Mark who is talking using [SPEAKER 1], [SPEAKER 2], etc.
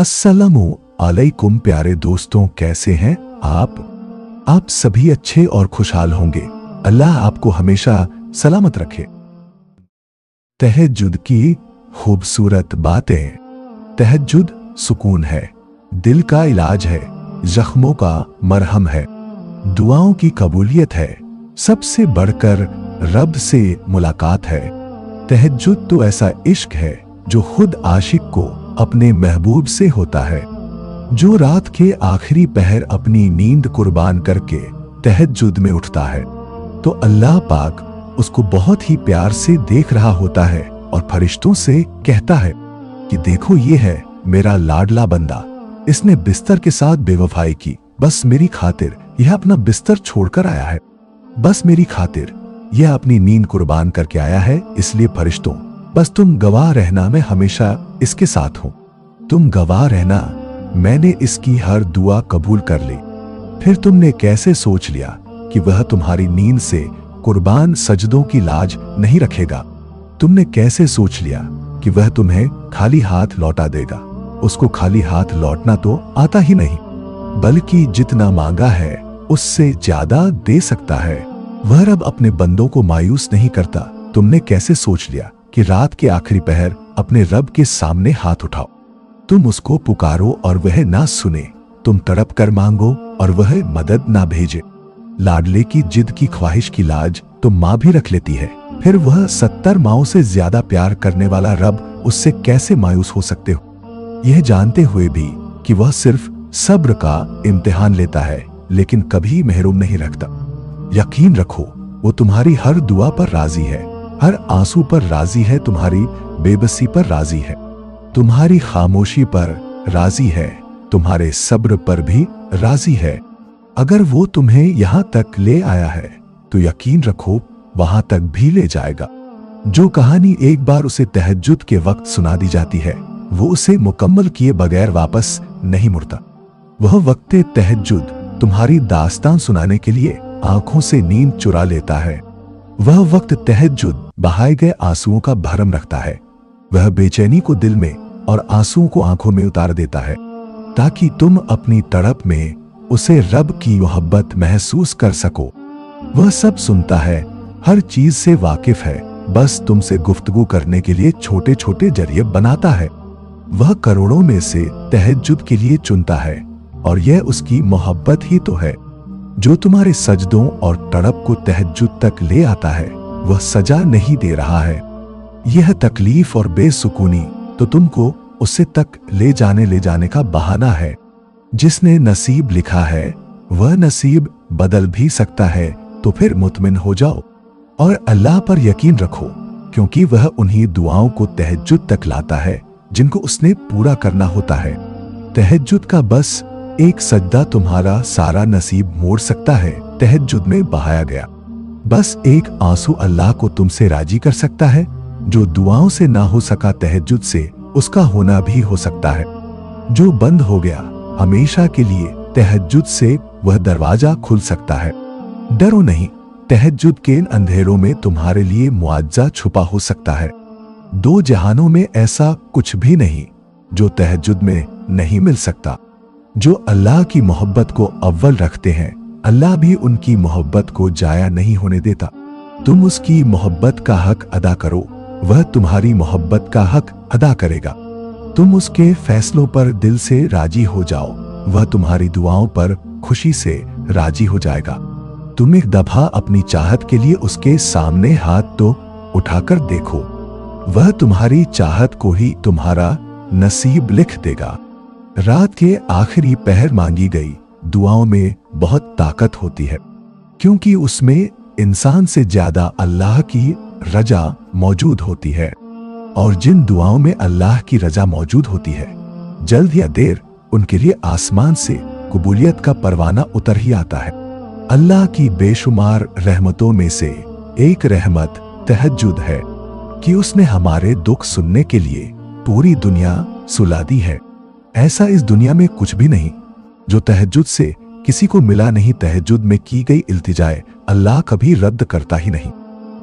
[SPEAKER 1] अस्सलामु अलैकुम प्यारे दोस्तों, कैसे हैं आप सभी अच्छे और खुशहाल होंगे। अल्लाह आपको हमेशा सलामत रखे। तहज्जुद की खूबसूरत बातें। तहज्जुद सुकून है, दिल का इलाज है, जख्मों का मरहम है, दुआओं की कबूलियत है, सबसे बढ़कर रब से मुलाकात है। तहज्जुद तो ऐसा इश्क है जो खुद आशिक को अपने महबूब से होता है। जो रात के आखिरी पहर अपनी नींद कुर्बान करके तहज्जुद में उठता है तो अल्लाह पाक उसको बहुत ही प्यार से देख रहा होता है और फरिश्तों से कहता है कि देखो, ये है मेरा लाडला बंदा, इसने बिस्तर के साथ बेवफाई की, बस मेरी खातिर यह अपना बिस्तर छोड़कर आया है, बस मेरी खातिर यह अपनी नींद कुर्बान करके आया है। इसलिए फरिश्तों, बस तुम गवाह रहना, मैं हमेशा इसके साथ हूं। तुम गवाह रहना, मैंने इसकी हर दुआ कबूल कर ली। फिर तुमने कैसे सोच लिया कि वह तुम्हारी नींद से कुर्बान सजदों की लाज नहीं रखेगा? तुमने कैसे सोच लिया कि वह तुम्हें खाली हाथ लौटा देगा? उसको खाली हाथ लौटना तो आता ही नहीं, बल्कि जितना मांगा है उससे ज्यादा दे सकता है। वह रब अपने बंदों को मायूस नहीं करता। तुमने कैसे सोच लिया कि रात के आखिरी पहर अपने रब के सामने हाथ उठाओ, तुम उसको पुकारो और वह ना सुने, तुम तड़प कर मांगो और वह मदद ना भेजे। लाडले की जिद की ख्वाहिश की लाज तो माँ भी रख लेती है, फिर वह 70 माँओं से ज्यादा प्यार करने वाला रब उससे कैसे मायूस हो सकते हो? यह जानते हुए भी कि वह सिर्फ सब्र का इम्तिहान लेता है लेकिन कभी महरूम नहीं रखता। यकीन रखो, वो तुम्हारी हर दुआ पर राजी है, हर आंसू पर राजी है, तुम्हारी बेबसी पर राजी है, तुम्हारी खामोशी पर राजी है, तुम्हारे सब्र पर भी राजी है। अगर वो तुम्हें यहां तक ले आया है तो यकीन रखो वहां तक भी ले जाएगा। जो कहानी एक बार उसे तहज्जुद के वक्त सुना दी जाती है वो उसे मुकम्मल किए बगैर वापस नहीं मुड़ता। वह वक्त तहज्जुद तुम्हारी दास्तान सुनाने के लिए आंखों से नींद चुरा लेता है। वह वक्त तहज्जुद बहाए गए आंसुओं का भरम रखता है। वह बेचैनी को दिल में और आंसुओं को आंखों में उतार देता है ताकि तुम अपनी तड़प में उसे रब की मोहब्बत महसूस कर सको। वह सब सुनता है, हर चीज से वाकिफ है, बस तुमसे गुफ्तगू करने के लिए छोटे छोटे जरिए बनाता है। वह करोड़ों में से तहज्जुद के लिए चुनता है और यह उसकी मोहब्बत ही तो है जो तुम्हारे सजदों और तड़प को तहज्जुद तक ले आता है। वह सजा नहीं दे रहा है। यह तकलीफ और बेसुकूनी तो तुमको उससे तक ले जाने का बहाना है। जिसने नसीब लिखा है वह नसीब बदल भी सकता है, तो फिर मुतमिन हो जाओ और अल्लाह पर यकीन रखो, क्योंकि वह उन्हीं दुआओं को तहज्जुद तक लाता है जिनको उसने पूरा करना होता है। तहज्जुद का बस एक सजदा तुम्हारा सारा नसीब मोड़ सकता है। तहज्जुद में बहाया गया बस एक आंसू अल्लाह को तुमसे राजी कर सकता है। जो दुआओं से ना हो सका तहज्जुद से, उसका होना भी हो सकता है। जो बंद हो गया हमेशा के लिए तहज्जुद से, वह दरवाजा खुल सकता है। डरो नहीं, तहज्जुद के इन अंधेरों में तुम्हारे लिए मुआवजा छुपा हो सकता है। दो जहानों में ऐसा कुछ भी नहीं जो तहज्जुद में नहीं मिल सकता। जो अल्लाह की मोहब्बत को अव्वल रखते हैं, अल्लाह भी उनकी मोहब्बत को जाया नहीं होने देता। तुम उसकी मोहब्बत का हक अदा करो, वह तुम्हारी मोहब्बत का हक अदा करेगा। तुम उसके फैसलों पर दिल से राजी हो जाओ, वह तुम्हारी दुआओं पर खुशी से राजी हो जाएगा। तुम एक दफा अपनी चाहत के लिए उसके सामने हाथ तो उठाकर देखो, वह तुम्हारी चाहत को ही तुम्हारा नसीब लिख देगा। रात के आखिरी पहर मांगी गई दुआओं में बहुत ताकत होती है, क्योंकि उसमें इंसान से ज्यादा अल्लाह की रजा मौजूद होती है। और जिन दुआओं में अल्लाह की रजा मौजूद होती है, जल्द या देर उनके लिए आसमान से कबूलियत का परवाना उतर ही आता है। अल्लाह की बेशुमार रहमतों में से एक रहमत तहज्जुद है कि उसने हमारे दुख सुनने के लिए पूरी दुनिया सुला दी है। ऐसा इस दुनिया में कुछ भी नहीं जो तहज्जुद से किसी को मिला नहीं। तहज्जुद में की गई इल्तिजाए अल्लाह कभी रद्द करता ही नहीं।